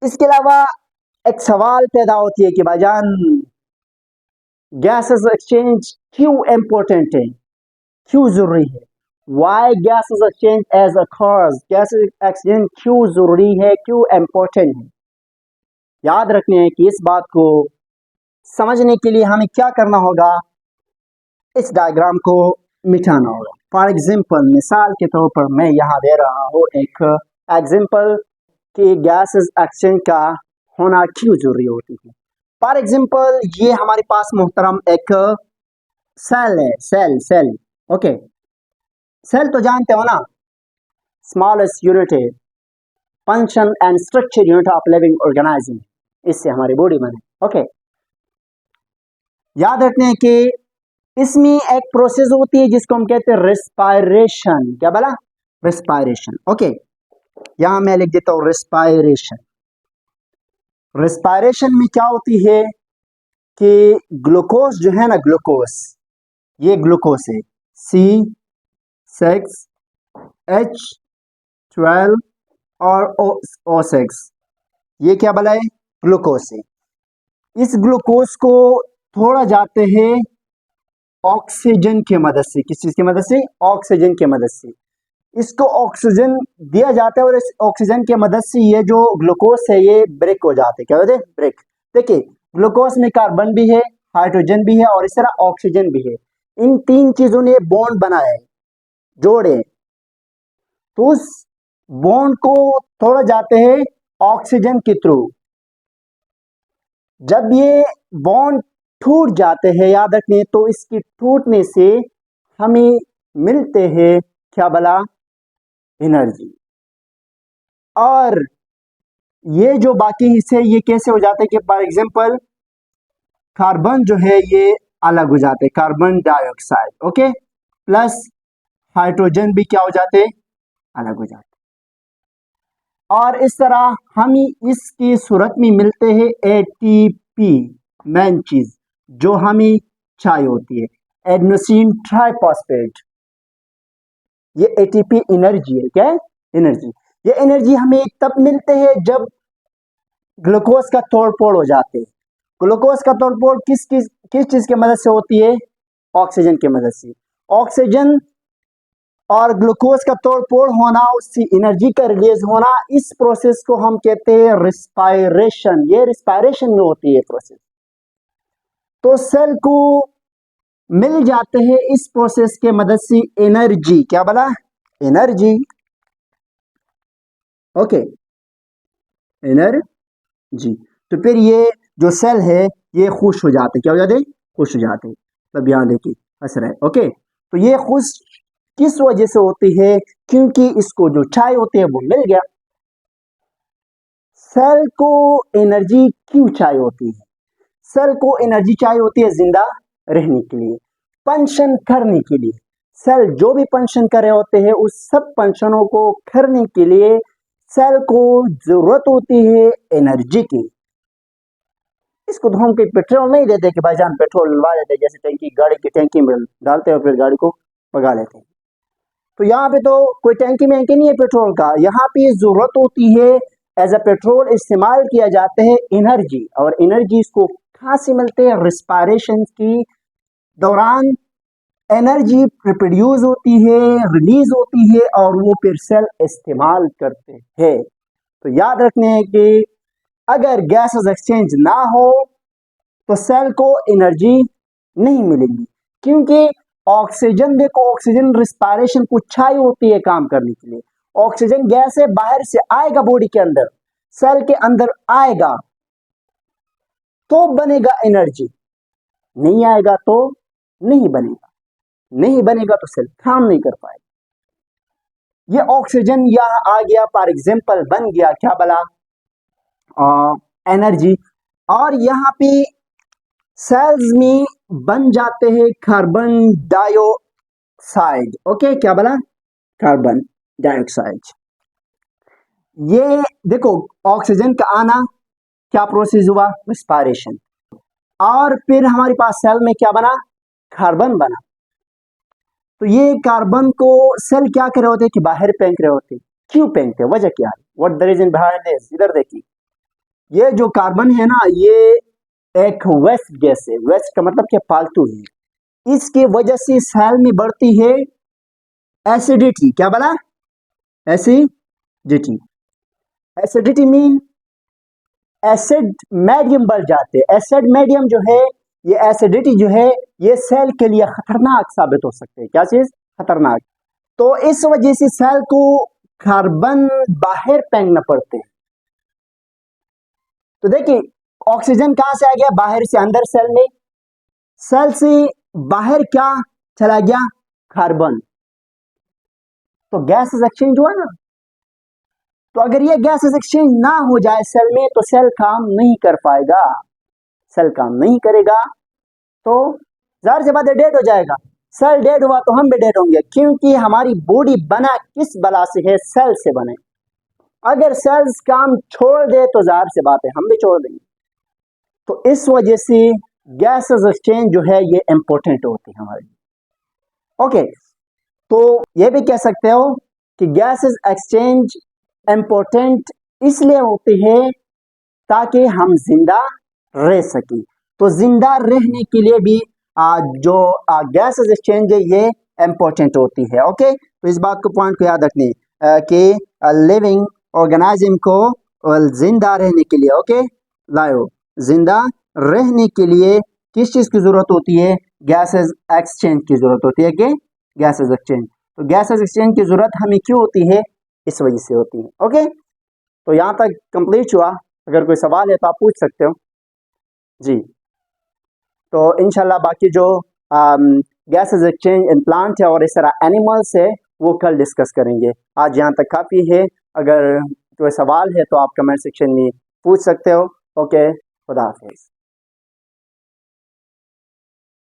इसके अलावा एक सवाल पैदा होती है कि भाईजान गैसेस एक्सचेंज क्यों इंपॉर्टेंट है, क्यों जरूरी है। Why gases exchange as occurs, gases exchange क्यों जरूरी है, क्यों इंपॉर्टेंट है। याद रखने हैं कि इस बात को समझने के लिए हमें क्या करना होगा, इस डायग्राम को मिटाना होगा। फॉर एग्जाम्पल, मिसाल के तौर पर मैं यहाँ दे रहा हूँ एक एग्जाम्पल कि गैसेस एक्सचेंज का होना क्यों जरूरी होती है। फॉर एग्जाम्पल, ये हमारे पास मोहतरम एक सेल है, सेल ओके। सेल तो जानते हो ना, स्मॉलेस्ट यूनिट है, function and structure unit of living organism, इससे हमारी बॉडी बने। ओके, याद रखते हैं कि इसमें एक प्रोसेस होती है जिसको हम कहते हैं रेस्पायरेशन। क्या बोला? रेस्पायरेशन। ओके, यहां मैं लिख देता हूं रेस्पायरेशन। रेस्पायरेशन में क्या होती है कि ग्लूकोज जो है ना, ग्लूकोज, ये ग्लूकोज है C6H12 और O6, ये क्या बोला है? ग्लूकोज है। इस ग्लूकोज को थोड़ा जाते हैं ऑक्सीजन की मदद से। किस चीज की मदद से? ऑक्सीजन की मदद से इसको ऑक्सीजन दिया जाता है और इस ऑक्सीजन की मदद से ये जो ग्लूकोज है ये ब्रेक हो जाते हैं। क्या होते हैं? ब्रेक। देखिए, ग्लूकोज में कार्बन भी है, हाइड्रोजन भी है और इस तरह ऑक्सीजन भी है। इन तीन चीजों ने बॉन्ड बनाया है, जोड़े, तो उस बॉन्ड को तोड़ा जाते हैं ऑक्सीजन के थ्रू। जब ये बॉन्ड टूट जाते हैं, याद रखने, तो इसकी टूटने से हमें मिलते हैं क्या भला? एनर्जी। और ये जो बाकी हिस्से ये कैसे हो जाते हैं कि फॉर एग्जांपल कार्बन जो है ये अलग हो जाते हैं, carbon dioxide, okay, plus hydrogen भी क्या हो जाते हैं? अलग हो जाते हैं। और इस तरह हम इसकी सूरत में मिलते हैं एटीपी, मेन चीज जो हमें चाहिए होती है, एडेनोसिन ट्राइफॉस्फेट। ये एटीपी एनर्जी है। क्या है? एनर्जी। ये एनर्जी हमें तब मिलते हैं जब ग्लूकोज का तोड़फोड़ हो जाते हैं। ग्लूकोज का तोड़फोड़ किस चीज की मदद से होती है? ऑक्सीजन की मदद से। ऑक्सीजन और ग्लूकोज का तोड़फोड़ होना, उससे एनर्जी का रिलीज होना, इस प्रोसेस को हम कहते हैं रिस्पायरेशन। ये रिस्पायरेशन में होती है प्रोसेस। तो सेल को मिल जाते हैं इस प्रोसेस के मदद से एनर्जी। क्या बोला? एनर्जी। Okay, energy. तो फिर ये जो सेल है ये खुश हो जाते। क्या हो जाते? खुश हो जाते। तब यहां देखिए हंस रहे। ओके, तो ये खुश किस वजह से होती है? क्योंकि इसको जो चाहिए होती है वो मिल गया। सेल को एनर्जी क्यों चाहिए होती है? सेल को एनर्जी चाहिए होती है जिंदा रहने के लिए, फंक्शन करने के लिए। सेल जो भी फंक्शन कर रहे होते हैं उस सब फंक्शनों को करने के लिए सेल को जरूरत होती है एनर्जी की। इसको तो हम कोई पेट्रोल नहीं देते कि भाईजान पेट्रोल डलवा देते, जैसे टैंकी, गाड़ी की टैंकी में डालते हो फिर गाड़ी को भगा लेते हैं। तो यहाँ पे तो कोई टैंकी में नहीं है पेट्रोल का। यहाँ पे जरूरत होती है एज अ पेट्रोल इस्तेमाल किया जाते हैं एनर्जी। और एनर्जी इसको कहाँ से मिलते हैं? रिस्पायरेशन की दौरान एनर्जी प्रोड्यूस होती है, रिलीज होती है और वो फिर सेल इस्तेमाल करते हैं। तो याद रखने हैं कि अगर गैसेस एक्सचेंज ना हो तो सेल को एनर्जी नहीं मिलेगी। क्योंकि ऑक्सीजन, देखो, ऑक्सीजन रिस्पायरेशन को चाहिए होती है काम करने के लिए। ऑक्सीजन गैस है, बाहर से आएगा बॉडी के अंदर, सेल के अंदर आएगा तो बनेगा एनर्जी, नहीं आएगा तो नहीं बनेगा, नहीं बनेगा तो सेल काम नहीं कर पाएगा। ये ऑक्सीजन यहां आ गया, फॉर एग्जाम्पल बन गया क्या भला? एनर्जी। और यहाँ पे सेल्स में बन जाते हैं कार्बन डाइऑक्साइड। ओके, क्या बोला? Carbon dioxide. ये देखो, ऑक्सीजन का आना क्या प्रोसेस हुआ? रिस्पायरेशन। और फिर हमारे पास सेल में क्या बना? कार्बन बना। तो ये कार्बन को सेल क्या कर रहे होते हैं कि बाहर फेंक रहे होते हैं। क्यों फेंकते हैं? वजह क्या है? What the reason behind this? इधर देखिए, ये जो कार्बन है ना, ये एक वेस्ट गैस है। वेस्ट का मतलब क्या, फालतू है। इसकी वजह से सेल में बढ़ती है एसिडिटी। क्या बोला? Acidity. Acidity mean acid medium बढ़ जाते हैं। एसिड मीडियम जो है, ये एसिडिटी जो है, ये सेल के लिए खतरनाक साबित हो सकते हैं। क्या चीज? खतरनाक। तो इस वजह से सेल को कार्बन बाहर फेंकना पड़ते हैं। तो देखिए, ऑक्सीजन कहां से आ गया? बाहर से अंदर सेल में। सेल से बाहर क्या चला गया? कार्बन। तो गैसेस एक्सचेंज हुआ ना। तो अगर ये गैसेस एक्सचेंज ना हो जाए सेल में, तो सेल काम नहीं कर पाएगा। सेल काम नहीं करेगा तो जाहिर सी बात है डेड हो जाएगा। सेल डेड हुआ तो हम भी डेड होंगे, क्योंकि हमारी बॉडी बना किस बला से है? सेल से बने। अगर सेल्स काम छोड़ दे तो जाहिर सी बात है हम भी छोड़ देंगे। तो इस वजह से गैसेस एक्सचेंज जो है ये इंपॉर्टेंट होती है हमारे लिए। ओके, तो ये भी कह सकते हो कि गैसेस एक्सचेंज इंपॉर्टेंट इसलिए होती है ताकि हम जिंदा रह सकें। तो जिंदा रहने के लिए भी जो गैसेस एक्सचेंज है ये इंपॉर्टेंट होती है। ओके, तो इस बात को पॉइंट को याद रखनी कि लिविंग ऑर्गेनिज्म को जिंदा रहने के लिए, ओके लाओ, जिंदा रहने के लिए किस चीज की जरूरत होती है? गैसेस एक्सचेंज की जरूरत होती है। कि गैसेस एक्सचेंज, तो गैसेस एक्सचेंज की जरूरत हमें क्यों होती है? इस वजह से होती है। ओके, तो यहाँ तक कंप्लीट हुआ। अगर कोई सवाल है तो आप पूछ सकते हो जी। तो इंशाल्लाह बाकी जो गैसेस एक्सचेंज इन प्लांट है और इस तरह एनिमल्स है वो कल डिस्कस करेंगे। आज यहाँ तक काफ़ी है। अगर कोई सवाल है तो आप कमेंट सेक्शन में पूछ सकते हो। ओके, खुदा हाफिज़।